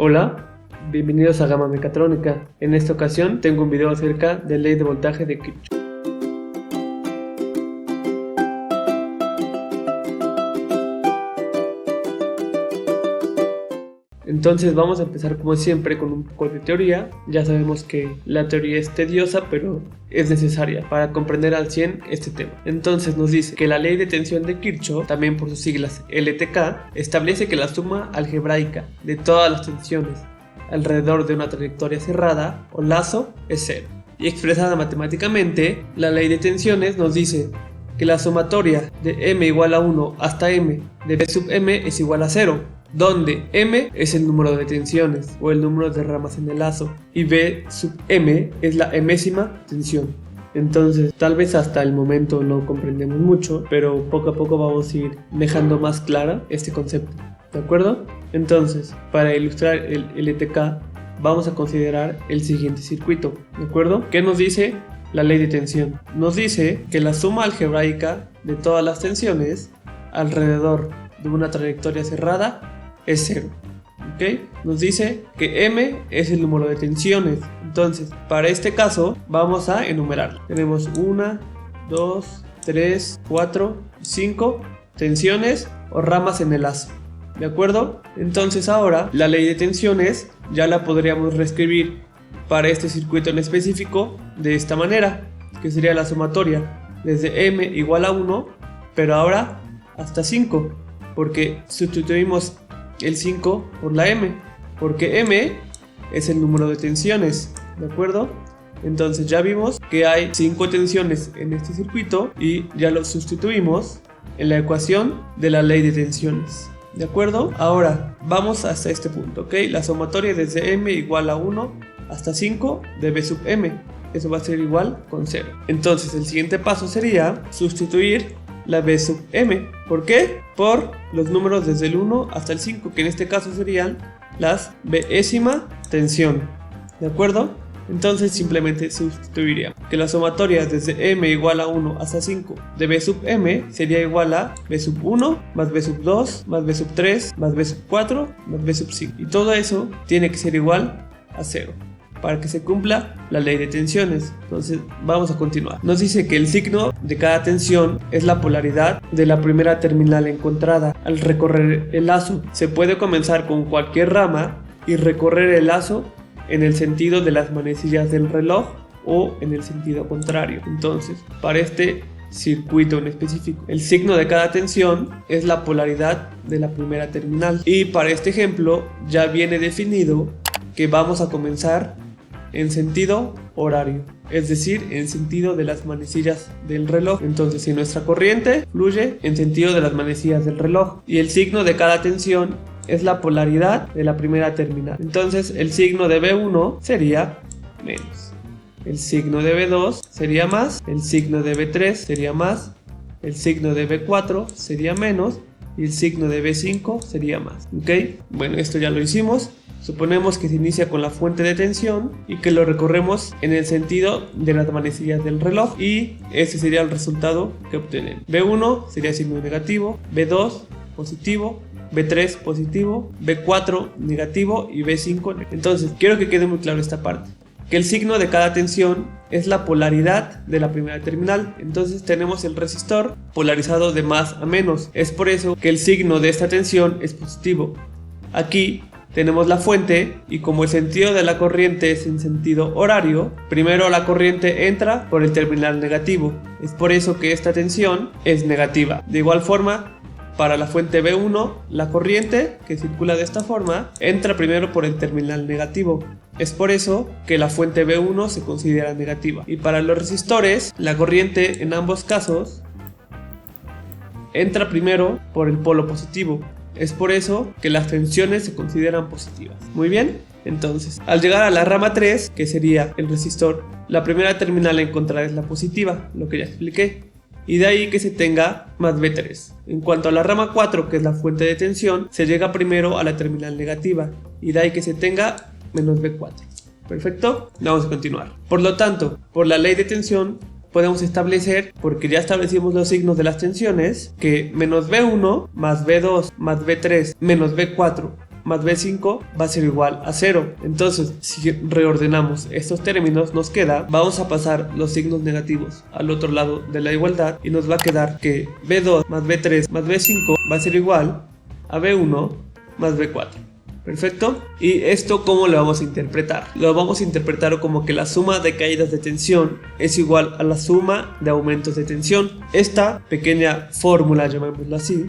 Hola, bienvenidos a Gama Mecatrónica. En esta ocasión tengo un video acerca de ley de voltaje de Kirchhoff. Entonces vamos a empezar como siempre con un poco de teoría. Ya sabemos que la teoría es tediosa, pero es necesaria para comprender al 100 este tema. Entonces nos dice que la ley de tensión de Kirchhoff, también por sus siglas LTK, establece que la suma algebraica de todas las tensiones alrededor de una trayectoria cerrada o lazo es cero. Y expresada matemáticamente, la ley de tensiones nos dice que la sumatoria de m igual a 1 hasta m de b sub m es igual a 0, donde m es el número de tensiones o el número de ramas en el lazo y b sub m es la enésima tensión. Entonces tal vez hasta el momento no comprendemos mucho, pero poco a poco vamos a ir dejando más clara este concepto, ¿de acuerdo? Entonces, para ilustrar el LTK vamos a considerar el siguiente circuito, ¿de acuerdo? ¿Qué nos dice la ley de tensión? Nos dice que la suma algebraica de todas las tensiones alrededor de una trayectoria cerrada es 0, ¿ok? Nos dice que m es el número de tensiones. Entonces, para este caso vamos a enumerarlo. Tenemos 1, 2, 3, 4, 5 tensiones o ramas en el lazo, ¿de acuerdo? Entonces ahora la ley de tensiones ya la podríamos reescribir para este circuito en específico de esta manera, que sería la sumatoria desde m igual a 1, pero ahora hasta 5, porque sustituimos el 5 por la m, porque m es el número de tensiones, ¿de acuerdo? Entonces ya vimos que hay 5 tensiones en este circuito y ya lo sustituimos en la ecuación de la ley de tensiones, ¿de acuerdo? Ahora vamos hasta este punto, ¿ok? La sumatoria desde m igual a 1 hasta 5 de b sub m, eso va a ser igual con 0. Entonces el siguiente paso sería sustituir la b sub m. ¿Por qué? Por los números desde el 1 hasta el 5, que en este caso serían las bésima tensión, ¿de acuerdo? Entonces simplemente sustituiría que la sumatoria desde m igual a 1 hasta 5 de b sub m sería igual a b sub 1 más b sub 2 más b sub 3 más b sub 4 más b sub 5, y todo eso tiene que ser igual a 0 para que se cumpla la ley de tensiones. Entonces vamos a continuar. Nos dice que el signo de cada tensión es la polaridad de la primera terminal encontrada al recorrer el lazo. Se puede comenzar con cualquier rama y recorrer el lazo en el sentido de las manecillas del reloj o en el sentido contrario. Entonces, para este circuito en específico, el signo de cada tensión es la polaridad de la primera terminal, y para este ejemplo ya viene definido que vamos a comenzar en sentido horario, es decir, en sentido de las manecillas del reloj. Entonces, si nuestra corriente fluye en sentido de las manecillas del reloj, y el signo de cada tensión es la polaridad de la primera terminal, entonces el signo de B1 sería menos, el signo de B2 sería más, el signo de B3 sería más, el signo de B4 sería menos y el signo de B5 sería más, ¿ok? Bueno, esto ya lo hicimos. Suponemos que se inicia con la fuente de tensión y que lo recorremos en el sentido de las manecillas del reloj, y ese sería el resultado que obtenemos. B1 sería signo negativo, B2 positivo, B3 positivo, B4 negativo y B5 negativo. Entonces quiero que quede muy claro esta parte, que el signo de cada tensión es la polaridad de la primera terminal. Entonces tenemos el resistor polarizado de más a menos, es por eso que el signo de esta tensión es positivo. Aquí tenemos la fuente, y como el sentido de la corriente es en sentido horario, primero la corriente entra por el terminal negativo, es por eso que esta tensión es negativa. De igual forma, para la fuente B1, la corriente que circula de esta forma entra primero por el terminal negativo, es por eso que la fuente B1 se considera negativa. Y para los resistores, la corriente en ambos casos entra primero por el polo positivo, es por eso que las tensiones se consideran positivas. Muy bien, entonces al llegar a la rama 3, que sería el resistor, la primera terminal encontrada es la positiva, lo que ya expliqué, y de ahí que se tenga más B3. En cuanto a la rama 4, que es la fuente de tensión, se llega primero a la terminal negativa, y de ahí que se tenga menos B4. Perfecto, vamos a continuar. Por lo tanto, por la ley de tensión podemos establecer, porque ya establecimos los signos de las tensiones, que menos B1 más B2 más B3 menos B4 más B5 va a ser igual a 0. Entonces, si reordenamos estos términos, nos queda, vamos a pasar los signos negativos al otro lado de la igualdad y nos va a quedar que B2 más B3 más B5 va a ser igual a B1 más B4. Perfecto. ¿Y esto cómo lo vamos a interpretar? Lo vamos a interpretar como que la suma de caídas de tensión es igual a la suma de aumentos de tensión. Esta pequeña fórmula, llamémosla así,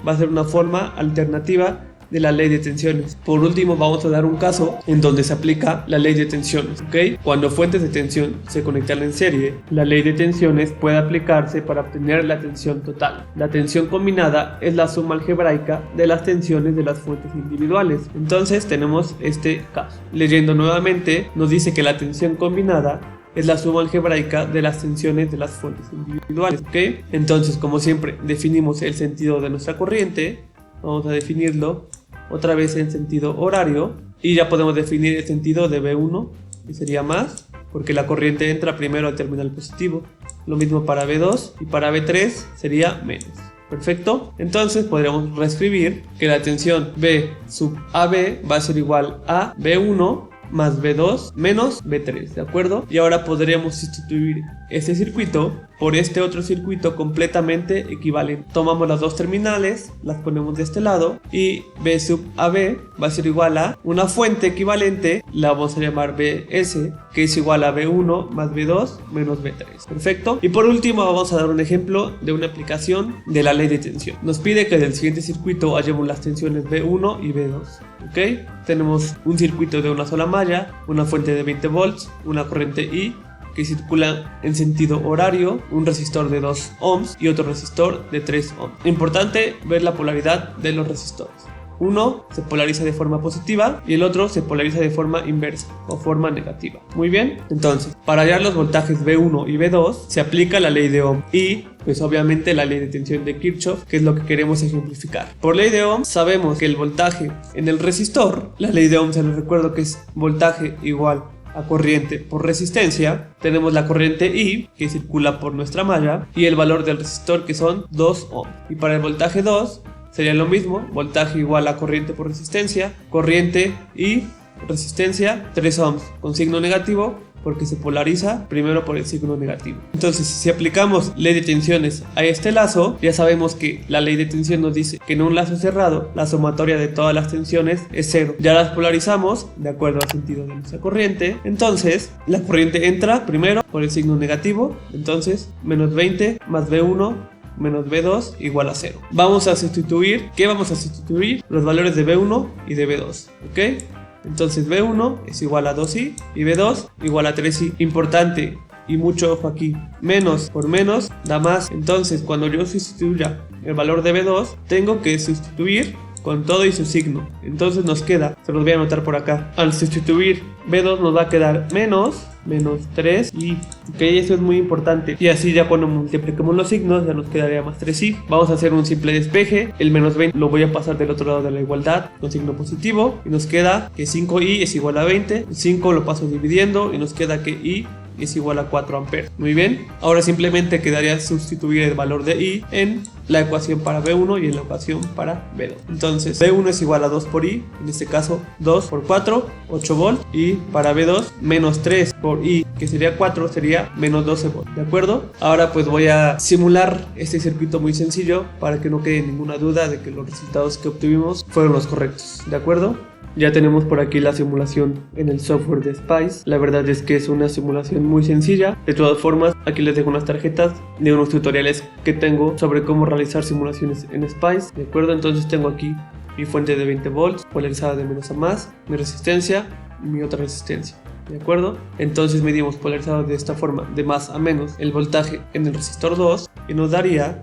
va a ser una forma alternativa de la ley de tensiones. Por último, vamos a dar un caso en donde se aplica la ley de tensiones, ¿ok? Cuando fuentes de tensión se conectan en serie, la ley de tensiones puede aplicarse para obtener la tensión total. La tensión combinada es la suma algebraica de las tensiones de las fuentes individuales. Entonces tenemos este caso. Leyendo nuevamente, nos dice que la tensión combinada es la suma algebraica de las tensiones de las fuentes individuales, ¿ok? Entonces, como siempre, definimos el sentido de nuestra corriente. Vamos a definirlo otra vez en sentido horario y ya podemos definir el sentido de B1, que sería más, porque la corriente entra primero al terminal positivo. Lo mismo para B2 y para B3 sería menos. Perfecto. Entonces podríamos reescribir que la tensión B sub AB va a ser igual a B1 más B2 menos B3, ¿de acuerdo? Y ahora podríamos sustituir este circuito por este otro circuito completamente equivalente. Tomamos las dos terminales, las ponemos de este lado y B sub AB va a ser igual a una fuente equivalente, la vamos a llamar BS, que es igual a B1 más B2 menos B3. Perfecto. Y por último vamos a dar un ejemplo de una aplicación de la ley de tensión. Nos pide que del siguiente circuito hallemos las tensiones B1 y B2. ¿Ok? Tenemos un circuito de una sola malla, una fuente de 20 volts, una corriente I que circula en sentido horario, un resistor de 2 ohms y otro resistor de 3 ohms. Importante ver la polaridad de los resistores. Uno se polariza de forma positiva y el otro se polariza de forma inversa o forma negativa. Muy bien, entonces para hallar los voltajes B1 y B2 se aplica la ley de Ohm y pues obviamente la ley de tensión de Kirchhoff, que es lo que queremos ejemplificar. Por ley de Ohm sabemos que el voltaje en el resistor, la ley de Ohm se los recuerdo que es voltaje igual a corriente por resistencia. Tenemos la corriente I que circula por nuestra malla y el valor del resistor que son 2 ohms. Y para el voltaje 2 sería lo mismo, voltaje igual a corriente por resistencia, corriente y resistencia 3 ohms con signo negativo porque se polariza primero por el signo negativo. Entonces, si aplicamos ley de tensiones a este lazo, ya sabemos que la ley de tensión nos dice que en un lazo cerrado la sumatoria de todas las tensiones es 0. Ya las polarizamos de acuerdo al sentido de nuestra corriente. Entonces, la corriente entra primero por el signo negativo, entonces menos 20 más B1 menos B2 igual a 0. Vamos a sustituir, ¿qué vamos a sustituir? Los valores de B1 y de B2, ¿ok? Entonces B1 es igual a 2i y B2 igual a 3i. Importante y mucho ojo aquí, menos por menos da más. Entonces cuando yo sustituya el valor de B2 tengo que sustituir con todo y su signo. Entonces nos queda, se los voy a anotar por acá, al sustituir B2 nos va a quedar menos 3i, ok, eso es muy importante. Y así ya cuando multipliquemos los signos ya nos quedaría más 3i. Vamos a hacer un simple despeje, el menos 20 lo voy a pasar del otro lado de la igualdad con signo positivo y nos queda que 5i es igual a 20, el 5 lo paso dividiendo y nos queda que i es igual a 4 amperes. Muy bien, ahora simplemente quedaría sustituir el valor de I en la ecuación para B1 y en la ecuación para B2. Entonces B1 es igual a 2 por I, en este caso 2 por 4, 8 volts, y para B2 menos 3 por I, que sería 4, sería menos 12 volts, ¿de acuerdo? Ahora pues voy a simular este circuito muy sencillo para que no quede ninguna duda de que los resultados que obtuvimos fueron los correctos, ¿de acuerdo? Ya tenemos por aquí la simulación en el software de Spice. La verdad es que es una simulación muy sencilla. De todas formas, aquí les dejo unas tarjetas de unos tutoriales que tengo sobre cómo realizar simulaciones en Spice. ¿De acuerdo? Entonces tengo aquí mi fuente de 20 volts polarizada de menos a más, mi resistencia y mi otra resistencia. ¿De acuerdo? Entonces medimos polarizado de esta forma, de más a menos, el voltaje en el resistor 2 y nos daría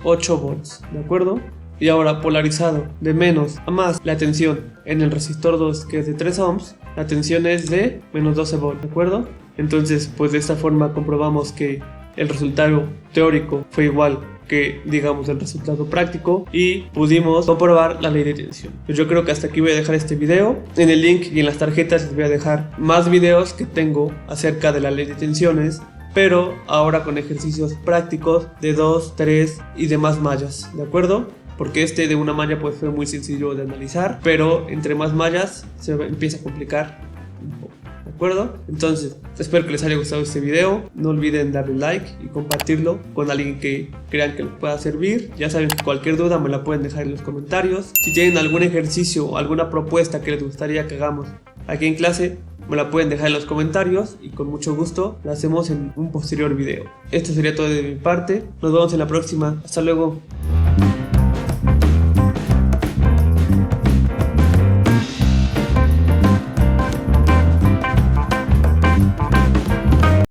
8 volts. ¿De acuerdo? Y ahora polarizado de menos a más, la tensión en el resistor 2 que es de 3 ohms, la tensión es de menos 12 volts, ¿de acuerdo? Entonces pues de esta forma comprobamos que el resultado teórico fue igual que digamos el resultado práctico y pudimos comprobar la ley de tensión. Pues yo creo que hasta aquí voy a dejar este video. En el link y en las tarjetas les voy a dejar más videos que tengo acerca de la ley de tensiones, pero ahora con ejercicios prácticos de 2, 3 y demás mallas, ¿de acuerdo? porque este de una malla pues fue muy sencillo de analizar, pero entre más mallas se empieza a complicar un poco. ¿De acuerdo? Entonces, espero que les haya gustado este video. No olviden darle like y compartirlo con alguien que crean que les pueda servir. Ya saben que cualquier duda me la pueden dejar en los comentarios. Si tienen algún ejercicio o alguna propuesta que les gustaría que hagamos aquí en clase, me la pueden dejar en los comentarios y con mucho gusto la hacemos en un posterior video. Esto sería todo de mi parte. Nos vemos en la próxima. Hasta luego.